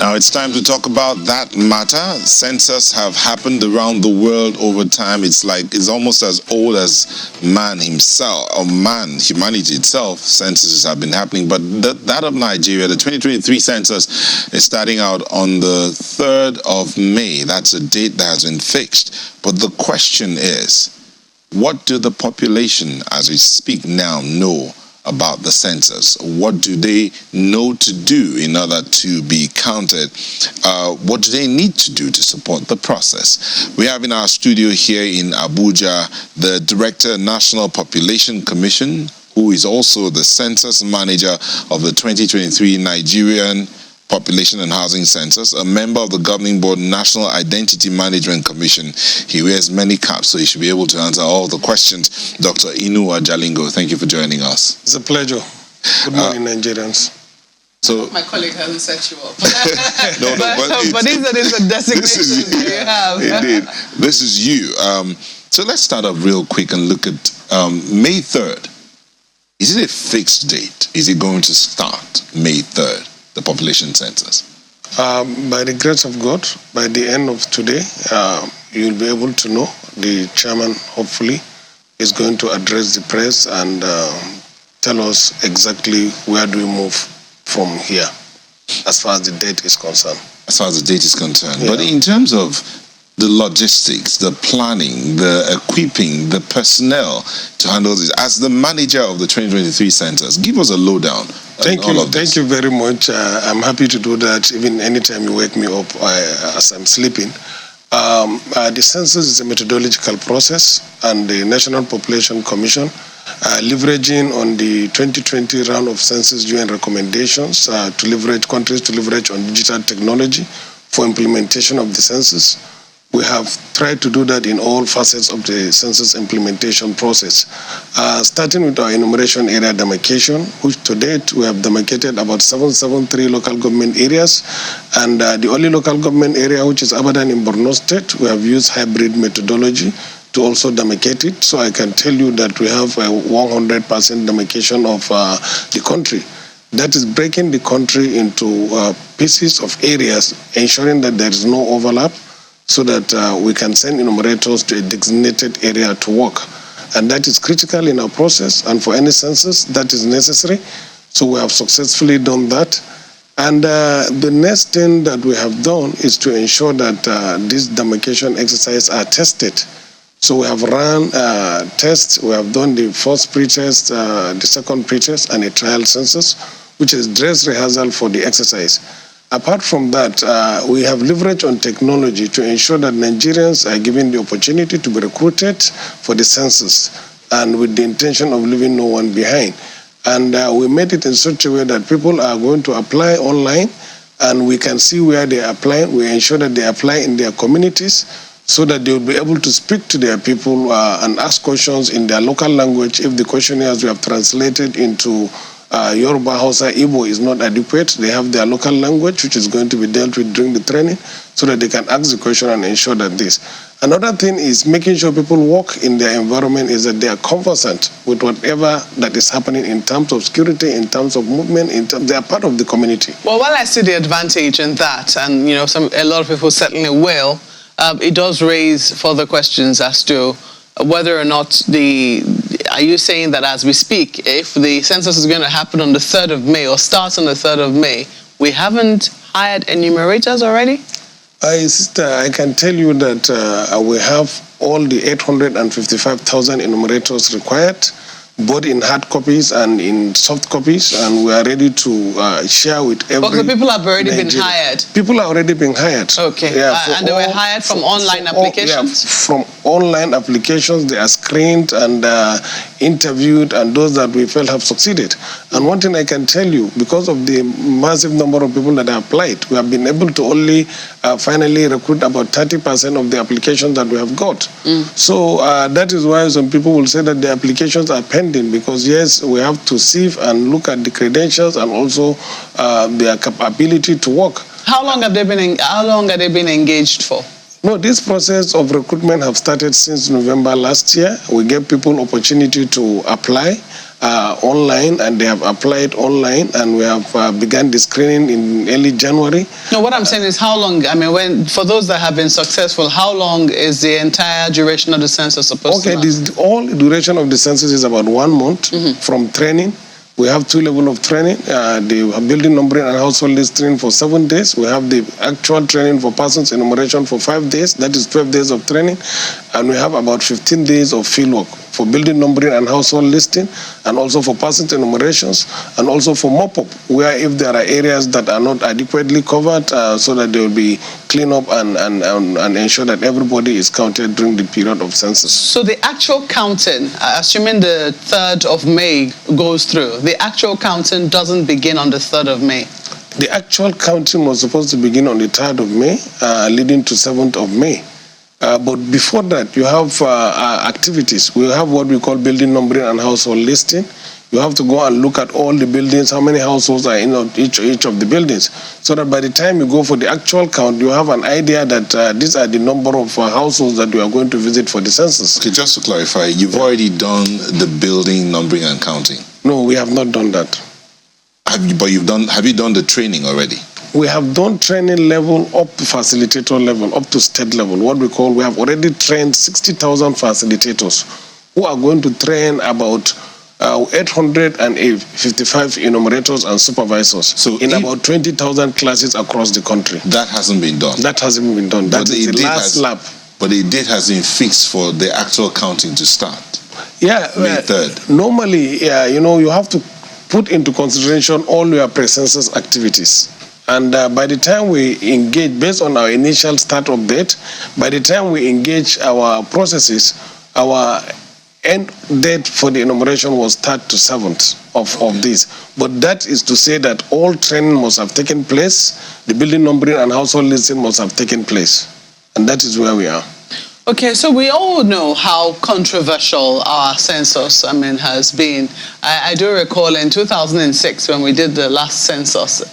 Now it's time to talk about that matter. Census have happened around the world over time. It's almost as old as man himself, or humanity itself. Censuses have been happening, but that of Nigeria, the 2023 census, is starting out on the 3rd of May. That's a date that has been fixed. But the question is, what do the population, as we speak now, know about the census? What do they know to do in order to be counted? What do they need to do to support the process? We have in our studio here in Abuja the Director, National Population Commission, who is also the census manager of the 2023 Nigerian Population and Housing Census, a member of the Governing Board National Identity Management Commission. He wears many caps, so he should be able to answer all the questions. Dr. Inuwa Jalingo, thank you for joining us. It's a pleasure. Good morning, Nigerians. So my colleague hasn't set you up. but it's a designation that you have. Indeed. This is you. So let's start off real quick and look at May 3rd. Is it a fixed date? Is it going to start May 3rd? The population census? By the grace of God, by the end of today, you'll be able to know. The chairman, hopefully, is going to address the press and tell us exactly where do we move from here, as far as the date is concerned. As far as the date is concerned. Yeah. But in terms of the logistics, the planning, the equipping, the personnel to handle this, as the manager of the 2023 census, give us a lowdown. Thank you very much. I'm happy to do that even anytime you wake me up as I'm sleeping. The census is a methodological process, and the National Population Commission, leveraging on the 2020 round of census UN recommendations to leverage countries to leverage on digital technology for implementation of the census. We have tried to do that in all facets of the census implementation process, starting with our enumeration area demarcation, which to date we have demarcated about 773 local government areas, and the only local government area, which is Abadan in Borno State, we have used hybrid methodology to also demarcate it. So I can tell you that we have a 100% demarcation of the country. That is breaking the country into pieces of areas, ensuring that there is no overlap, so that we can send enumerators to a designated area to work. And that is critical in our process, and for any census that is necessary. So we have successfully done that. And the next thing that we have done is to ensure that these demarcation exercises are tested. So we have run tests, we have done the first pre-test, the second pre-test, and a trial census, which is dress rehearsal for the exercise. Apart from that, we have leveraged on technology to ensure that Nigerians are given the opportunity to be recruited for the census, and with the intention of leaving no one behind. And we made it in such a way that people are going to apply online, and we can see where they are applying. We ensure that they apply in their communities, so that they will be able to speak to their people and ask questions in their local language. If the questionnaires we have translated into Yoruba, Hausa, Igbo is not adequate, they have their local language, which is going to be dealt with during the training, so that they can ask the question and ensure that this. Another thing is making sure people work in their environment is that they are conversant with whatever that is happening in terms of security, in terms of movement, they are part of the community. Well, while I see the advantage in that, and a lot of people certainly will, it does raise further questions as to whether or not are you saying that as we speak, if the census is going to happen on the 3rd of May or starts on the 3rd of May, we haven't hired enumerators already? Sister, I can tell you that we have all the 855,000 enumerators required, both in hard copies and in soft copies, and we are ready to share with everyone. Okay, people have already been hired. People are already being hired. Okay, yeah, and they were hired from online applications? From online applications, they are screened and interviewed, and those that we felt have succeeded. And one thing I can tell you, because of the massive number of people that have applied, we have been able to only finally recruit about 30% of the applications that we have got. So that is why some people will say that the applications are pending, because yes, we have to sieve and look at the credentials and also their capability to work. How long have they been engaged for? No, this process of recruitment have started since November last year. We gave people opportunity to apply, online, and they have applied online, and we have begun the screening in early January. No, what I'm saying is how long, I mean, for those that have been successful, how long is the entire duration of the census supposed to last? All duration of the census is about 1 month from training. We have 2 levels of training, the building numbering and household listing for 7 days. We have the actual training for persons enumeration for 5 days, that is 12 days of training. And we have about 15 days of fieldwork for building numbering and household listing, and also for persons enumerations, and also for mop-up, where if there are areas that are not adequately covered, so that they will be cleaned up and ensure that everybody is counted during the period of census. So the actual counting, assuming the 3rd of May goes through, the actual counting doesn't begin on the 3rd of May? The actual counting was supposed to begin on the 3rd of May, leading to 7th of May. But before that, you have activities. We have what we call building numbering and household listing. You have to go and look at all the buildings, how many households are in each of the buildings, so that by the time you go for the actual count, you have an idea that these are the number of households that you are going to visit for the census. Okay, just to clarify, you've already done the building, numbering, and counting? No, we have not done that. Have you done the training already? We have done training level up to facilitator level, up to state level. What we have already trained 60,000 facilitators who are going to train about 855 enumerators and supervisors in about 20,000 classes across the country. That hasn't been done? That hasn't been done. That is the last lap. But the date has been fixed for the actual counting to start? Yeah. May 3rd. Normally, you have to put into consideration all your pre-census activities. And by the time we engage, based on our initial start-up date, by the time we engage our processes, our end date for the enumeration was 3rd to 7th of this. But that is to say that all training must have taken place, the building numbering and household listing must have taken place. And that is where we are. Okay, so we all know how controversial our census, has been. I do recall in 2006 when we did the last census,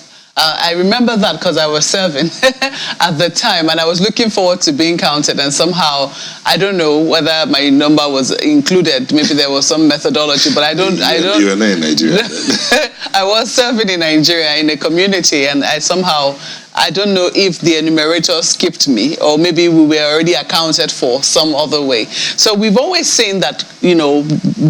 I remember that because I was serving at the time, and I was looking forward to being counted, and somehow, I don't know whether my number was included. Maybe there was some methodology, but I don't. You were in Nigeria. I was serving in Nigeria in a community, and I don't know if the enumerator skipped me, or maybe we were already accounted for some other way. So we've always seen that,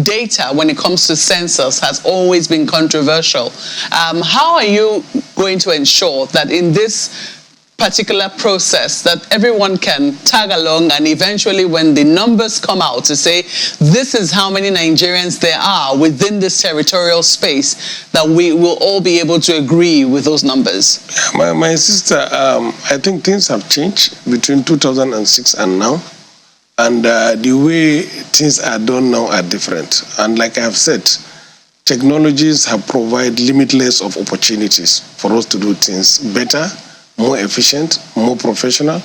data when it comes to census has always been controversial. How are you going to ensure that in this particular process that everyone can tag along, and eventually when the numbers come out to say this is how many Nigerians there are within this territorial space, that we will all be able to agree with those numbers? My sister, I think things have changed between 2006 and now, and the way things are done now are different. And like I have said, technologies have provided limitless of opportunities for us to do things better, more efficient, more professional,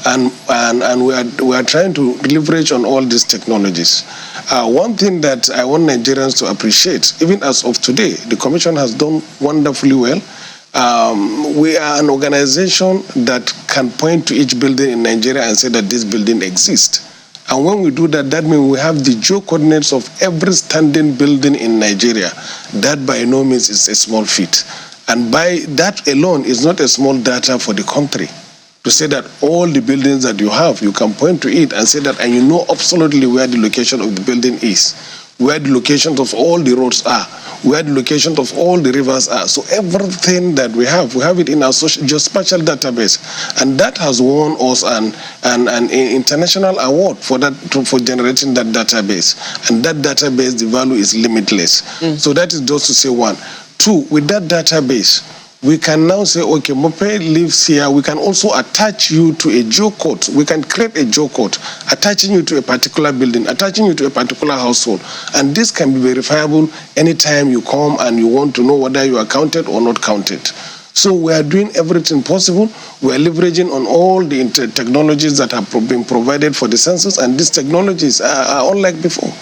and we are trying to leverage on all these technologies. One thing that I want Nigerians to appreciate, even as of today, the Commission has done wonderfully well. We are an organization that can point to each building in Nigeria and say that this building exists. And when we do that, that means we have the geo-coordinates of every standing building in Nigeria. That by no means is a small feat. And by that alone is not a small data for the country. To say that all the buildings that you have, you can point to it and say that, and you know absolutely where the location of the building is, where the locations of all the roads are, where the locations of all the rivers are. So everything that we have it in our geospatial database. And that has won us an international award for generating that database. And that database, the value is limitless. So that is just to say one. Two, with that database, we can now say, okay, Mope lives here. We can also attach you to a geocode. We can create a geocode, attaching you to a particular building, attaching you to a particular household. And this can be verifiable anytime you come and you want to know whether you are counted or not counted. So we are doing everything possible. We are leveraging on all the technologies that have been provided for the census, and these technologies are unlike before.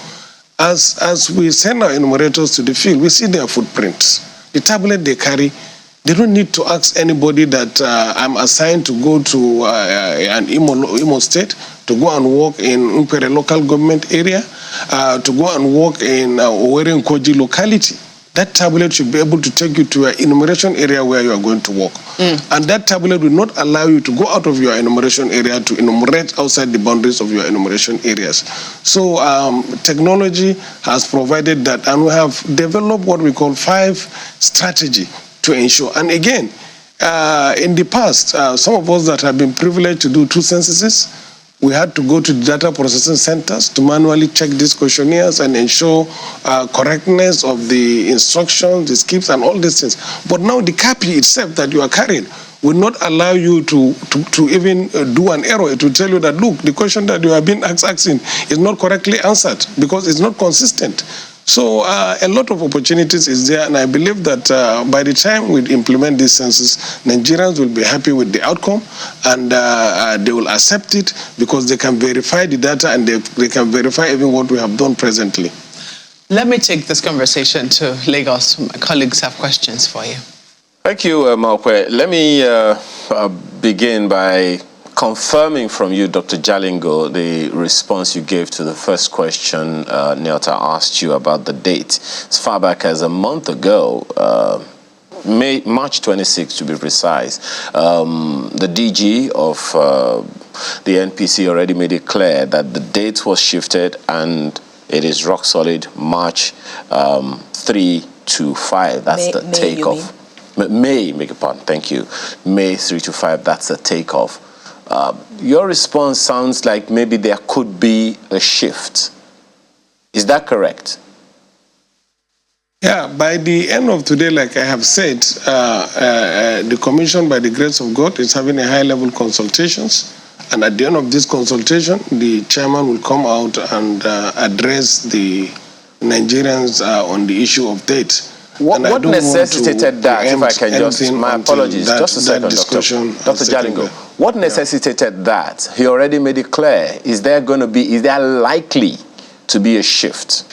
As we send our enumerators to the field, we see their footprints. The tablet they carry, they don't need to ask anybody that I'm assigned to go to an Imo state to go and work in a local government area. to go and work in Oweri Koji locality, that tablet should be able to take you to an enumeration area where you are going to work. And that tablet will not allow you to go out of your enumeration area to enumerate outside the boundaries of your enumeration areas. So technology has provided that, and we have developed what we call 5 strategy to ensure. And again, in the past, some of us that have been privileged to do 2 censuses, we had to go to the data processing centers to manually check these questionnaires and ensure correctness of the instructions, the skips, and all these things. But now the copy itself that you are carrying will not allow you to even do an error. It will tell you that, look, the question that you have been asking is not correctly answered because it's not consistent. So a lot of opportunities is there, and I believe that by the time we implement this census, Nigerians will be happy with the outcome, and they will accept it because they can verify the data and they can verify even what we have done presently. Let me take this conversation to Lagos. My colleagues have questions for you. Thank you, Maokwe. Let me begin by confirming from you, Dr. Jalingo, the response you gave to the first question Neota asked you about the date. As far back as a month ago, March 26 to be precise, the DG of the NPC already made it clear that the date was shifted and it is rock solid March 3 to 5. That's the takeoff. May, make a pardon, thank you. May 3 to 5, that's the takeoff. Your response sounds like maybe there could be a shift. Is that correct? Yeah, by the end of today, like I have said, the commission, by the grace of God, is having a high-level consultations. And at the end of this consultation, the chairman will come out and address the Nigerians on the issue of date. What necessitated that, if I can just, my apologies, just a second, Dr. Jalingo. What necessitated that? He already made it clear. Is there likely to be a shift?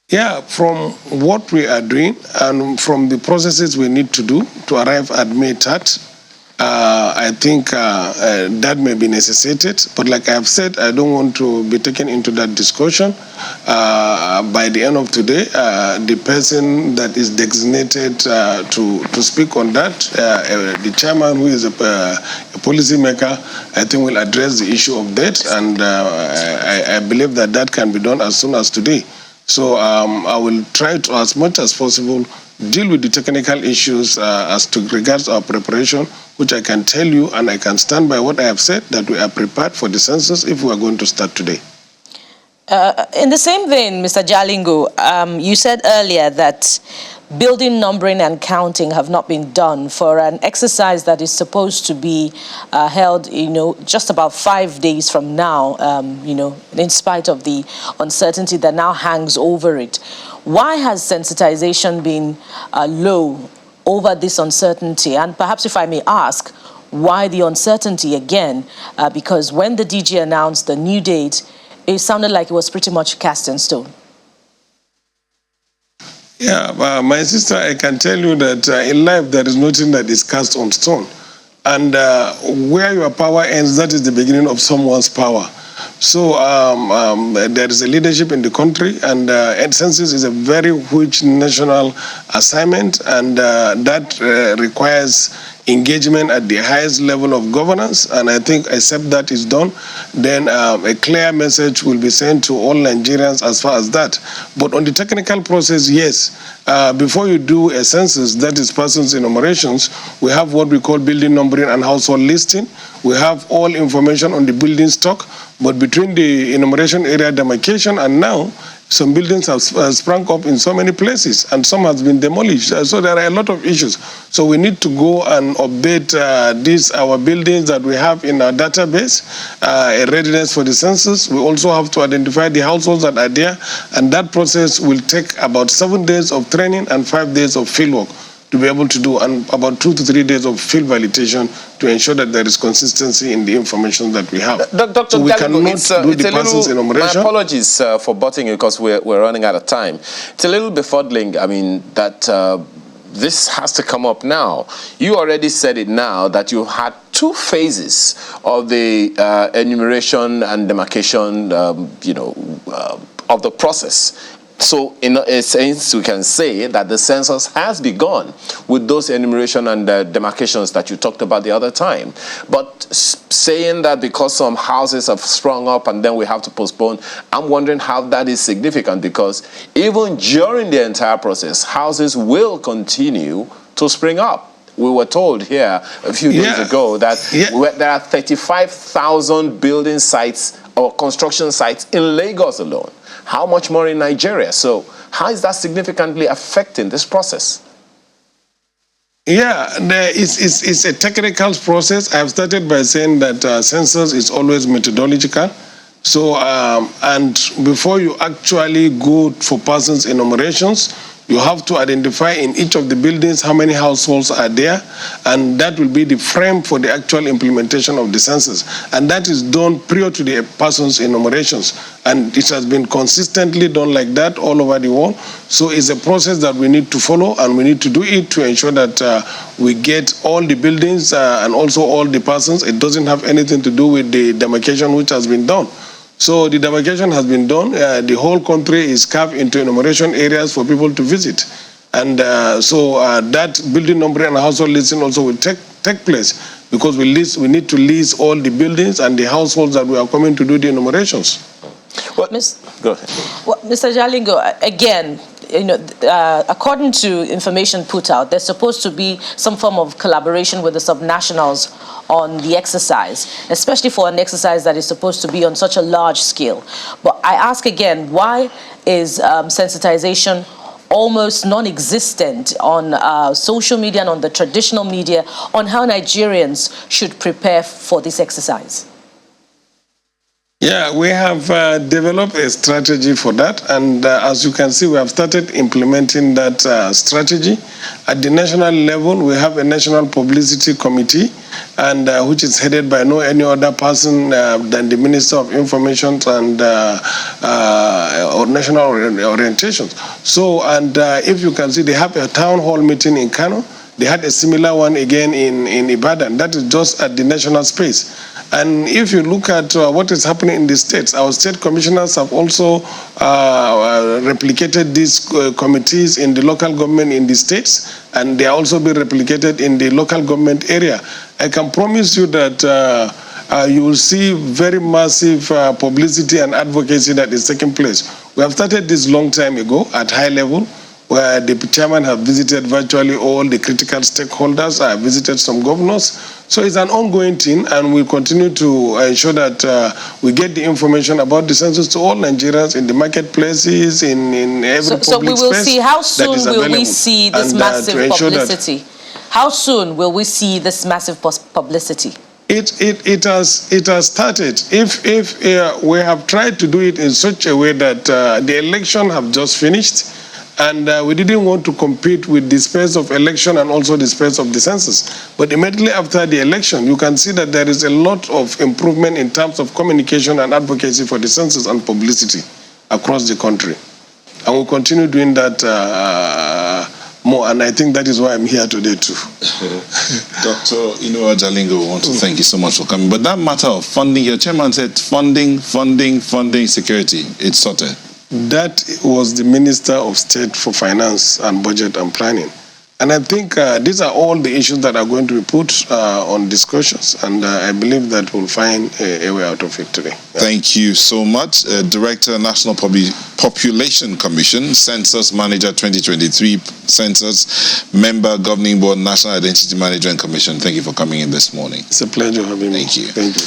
Yeah, from what we are doing and from the processes we need to do to arrive at May 3rd, I think that may be necessitated. But like I have said, I don't want to be taken into that discussion. By the end of today, the person that is designated to speak on that, the chairman, who is a policy maker, I think will address the issue of that. And I believe that that can be done as soon as today. So I will try to, as much as possible, deal with the technical issues as to regards our preparation, which I can tell you, and I can stand by what I have said, that we are prepared for the census if we are going to start today. In the same vein, Mr. Jalingo, you said earlier that building, numbering, and counting have not been done for an exercise that is supposed to be held, just about 5 days from now, in spite of the uncertainty that now hangs over it. Why has sensitization been low over this uncertainty? And perhaps if I may ask, why the uncertainty again? Because when the DG announced the new date, it sounded like it was pretty much cast in stone. Yeah, my sister, I can tell you that in life there is nothing that is cast on stone. And where your power ends, that is the beginning of someone's power. So there is a leadership in the country, and census is a very huge national assignment, and that requires engagement at the highest level of governance. And I think except that is done, then a clear message will be sent to all Nigerians as far as that. But on the technical process, yes, before you do a census, that is persons enumerations, we have what we call building numbering and household listing. We have all information on the building stock, but between the enumeration area demarcation and now, some buildings have sprung up in so many places, and some has been demolished. So there are a lot of issues. So we need to go and update our buildings that we have in our database, a readiness for the census. We also have to identify the households that are there, and that process will take about 7 days of training and 5 days of fieldwork to be able to do, and about 2 to 3 days of field validation to ensure that there is consistency in the information that we have. Dr. So we Jalingo, cannot do my apologies for butting you because we're running out of time. It's a little befuddling, that this has to come up now. You already said it now that you had 2 phases of the enumeration and demarcation, of the process. So in a sense, we can say that the census has begun with those enumeration and demarcations that you talked about the other time. But saying that because some houses have sprung up and then we have to postpone, I'm wondering how that is significant, because even during the entire process, houses will continue to spring up. We were told here a few days ago that there are 35,000 building sites or construction sites in Lagos alone. How much more in Nigeria? So how is that significantly affecting this process? Yeah, it's a technical process. I've started by saying that census is always methodological. So, and before you actually go for persons enumerations, you have to identify in each of the buildings how many households are there, and that will be the frame for the actual implementation of the census. And that is done prior to the person's enumerations. And it has been consistently done like that all over the world. So it's a process that we need to follow, and we need to do it to ensure that we get all the buildings and also all the persons. It doesn't have anything to do with the demarcation which has been done. So the demarcation has been done. The whole country is carved into enumeration areas for people to visit. And that building number and household listing also will take place, because we need to list all the buildings and the households that we are coming to do the enumerations. Go ahead. Well, Mr. Jalingo, again, according to information put out, there's supposed to be some form of collaboration with the subnationals on the exercise, especially for an exercise that is supposed to be on such a large scale. But I ask again, why is sensitization almost non-existent on social media and on the traditional media on how Nigerians should prepare for this exercise? Yeah, we have developed a strategy for that, and as you can see, we have started implementing that strategy. At the national level, we have a national publicity committee, and which is headed by no any other person than the Minister of Information and National Orientation. So, and if you can see, they have a town hall meeting in Kano. They had a similar one again in Ibadan. That is just at the national space. And if you look at what is happening in the states, our state commissioners have also replicated these committees in the local government in the states, and they are also being replicated in the local government area. I can promise you that you will see very massive publicity and advocacy that is taking place. We have started this long time ago at high level, where the chairman have visited virtually all the critical stakeholders, visited some governors. So it's an ongoing thing, and we'll continue to ensure that we get the information about the census to all Nigerians in the marketplaces, in every public space. So we will see, how soon will we see this massive publicity? How soon will we see this massive publicity? It has started. If we have tried to do it in such a way that the election have just finished, and we didn't want to compete with the space of election and also the space of the census. But immediately after the election, you can see that there is a lot of improvement in terms of communication and advocacy for the census and publicity across the country. And we'll continue doing that more, and I think that is why I'm here today too. Dr. Inoa Jalingo, we want to thank you so much for coming. But that matter of funding, your chairman said funding, security, it's sorted. That was the Minister of State for Finance and Budget and Planning. And I think these are all the issues that are going to be put on discussions, and I believe that we'll find a way out of it today. Yeah. Thank you so much. Director, National Population Commission, Census Manager 2023, Census Member, Governing Board, National Identity Management Commission. Thank you for coming in this morning. It's a pleasure having me. Thank you. Thank you.